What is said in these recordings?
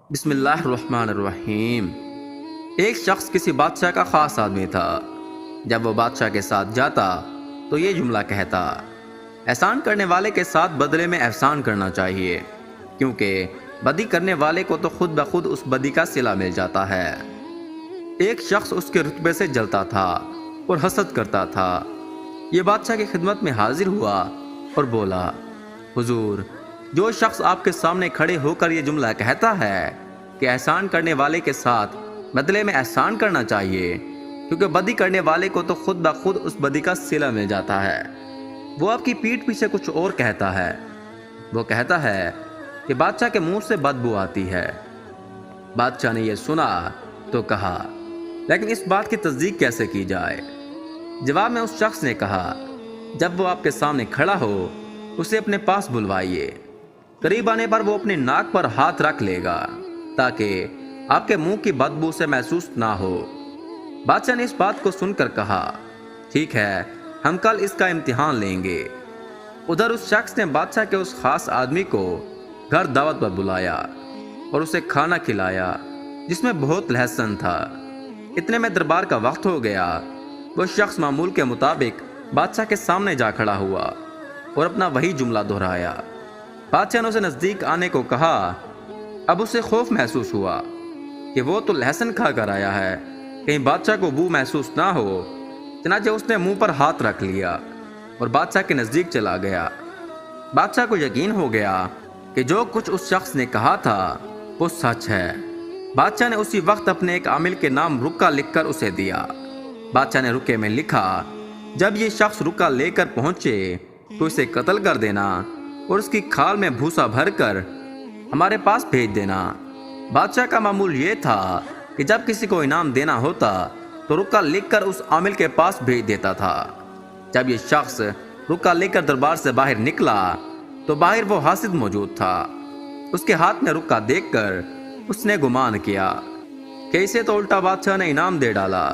بسم اللہ الرحمن الرحیم۔ ایک شخص کسی بادشاہ کا خاص آدمی تھا۔ جب وہ بادشاہ کے ساتھ جاتا تو یہ جملہ کہتا: احسان کرنے والے کے ساتھ بدلے میں احسان کرنا چاہیے، کیونکہ بدی کرنے والے کو تو خود بخود اس بدی کا صلہ مل جاتا ہے۔ ایک شخص اس کے رتبے سے جلتا تھا اور حسد کرتا تھا۔ یہ بادشاہ کی خدمت میں حاضر ہوا اور بولا: حضور، جو شخص آپ کے سامنے کھڑے ہو کر یہ جملہ کہتا ہے کہ احسان کرنے والے کے ساتھ بدلے میں احسان کرنا چاہیے، کیونکہ بدی کرنے والے کو تو خود بخود اس بدی کا صلہ مل جاتا ہے، وہ آپ کی پیٹھ پیچھے کچھ اور کہتا ہے۔ وہ کہتا ہے کہ بادشاہ کے منہ سے بدبو آتی ہے۔ بادشاہ نے یہ سنا تو کہا: لیکن اس بات کی تصدیق کیسے کی جائے؟ جواب میں اس شخص نے کہا: جب وہ آپ کے سامنے کھڑا ہو اسے اپنے پاس بلوائیے۔ قریب آنے پر وہ اپنی ناک پر ہاتھ رکھ لے گا تاکہ آپ کے منہ کی بدبو سے محسوس نہ ہو۔ بادشاہ نے اس بات کو سن کر کہا: ٹھیک ہے، ہم کل اس کا امتحان لیں گے۔ ادھر اس شخص نے بادشاہ کے اس خاص آدمی کو گھر دعوت پر بلایا اور اسے کھانا کھلایا جس میں بہت لہسن تھا۔ اتنے میں دربار کا وقت ہو گیا۔ وہ شخص معمول کے مطابق بادشاہ کے سامنے جا کھڑا ہوا اور اپنا وہی جملہ دہرایا۔ بادشاہ نے اسے نزدیک آنے کو کہا۔ اب اسے خوف محسوس ہوا کہ وہ تو لہسن کھا کر آیا ہے، کہیں بادشاہ کو بو محسوس نہ ہو۔ چنانچہ اس نے منہ پر ہاتھ رکھ لیا اور بادشاہ کے نزدیک چلا گیا۔ بادشاہ کو یقین ہو گیا کہ جو کچھ اس شخص نے کہا تھا وہ سچ ہے۔ بادشاہ نے اسی وقت اپنے ایک عامل کے نام رکا لکھ کر اسے دیا۔ بادشاہ نے رکے میں لکھا: جب یہ شخص رکا لے کر پہنچے تو اسے قتل کر دینا اور اس کی کھال میں بھوسا بھر کر ہمارے پاس بھیج دینا۔ بادشاہ کا معمول یہ تھا کہ جب کسی کو انعام دینا ہوتا تو رکا لکھ کر اس عامل کے پاس بھیج دیتا تھا۔ جب یہ شخص رکا لے کر دربار سے باہر نکلا تو باہر وہ حاسد موجود تھا۔ اس کے ہاتھ میں رکا دیکھ کر اس نے گمان کیا کہ اسے تو الٹا بادشاہ نے انعام دے ڈالا۔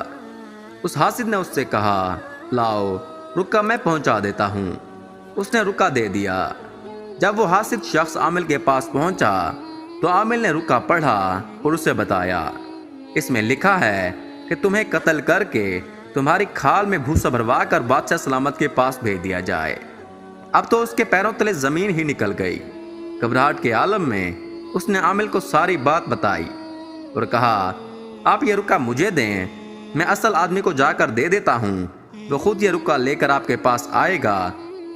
اس حاسد نے اس سے کہا: لاؤ، رکا میں پہنچا دیتا ہوں۔ اس نے رکا دے دیا۔ جب وہ حاسد شخص عامل کے پاس پہنچا تو عامل نے رکا پڑھا اور اسے بتایا: اس میں لکھا ہے کہ تمہیں قتل کر کے تمہاری کھال میں بھوسا بھروا کر بادشاہ سلامت کے پاس بھیج دیا جائے۔ اب تو اس کے پیروں تلے زمین ہی نکل گئی۔ گھبراہٹ کے عالم میں اس نے عامل کو ساری بات بتائی اور کہا: آپ یہ رکا مجھے دیں، میں اصل آدمی کو جا کر دے دیتا ہوں، وہ خود یہ رکا لے کر آپ کے پاس آئے گا۔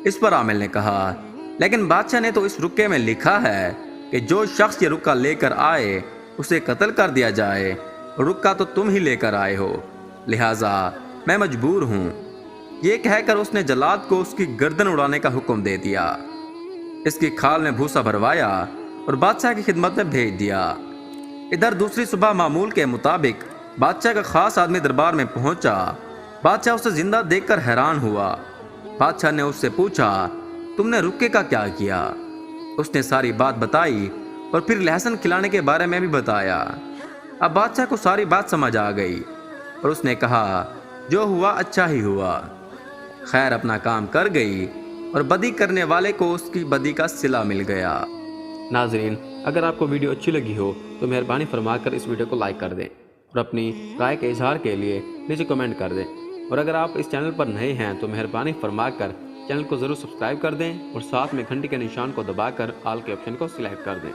اس پر عامل نے کہا: لیکن بادشاہ نے تو اس رکے میں لکھا ہے کہ جو شخص یہ رکا لے کر آئے اسے قتل کر دیا جائے، اور رکا تو تم ہی لے کر آئے ہو، لہٰذا میں مجبور ہوں۔ یہ کہہ کر اس نے جلاد کو اس کی گردن اڑانے کا حکم دے دیا۔ اس کی کھال میں بھوسا بھروایا اور بادشاہ کی خدمت میں بھیج دیا۔ ادھر دوسری صبح معمول کے مطابق بادشاہ کا خاص آدمی دربار میں پہنچا۔ بادشاہ اسے زندہ دیکھ کر حیران ہوا۔ بادشاہ نے اس سے پوچھا: تم نے رکے کا کیا کیا؟ اس نے ساری بات بتائی اور پھر لہسن کھلانے کے بارے میں بھی بتایا۔ اب بادشاہ کو ساری بات سمجھ آ گئی اور اس نے کہا: جو ہوا اچھا ہی ہوا، خیر اپنا کام کر گئی اور بدی کرنے والے کو اس کی بدی کا صلہ مل گیا۔ ناظرین، اگر آپ کو ویڈیو اچھی لگی ہو تو مہربانی فرما کر اس ویڈیو کو لائک کر دیں اور اپنی رائے کے اظہار کے لیے نیچے کمنٹ کر دیں، اور اگر آپ اس چینل پر نئے ہیں تو مہربانی فرما کر چینل کو ضرور سبسکرائب کر دیں اور ساتھ میں گھنٹی کے نشان کو دبا کر آل کے آپشن کو سلیکٹ کر دیں۔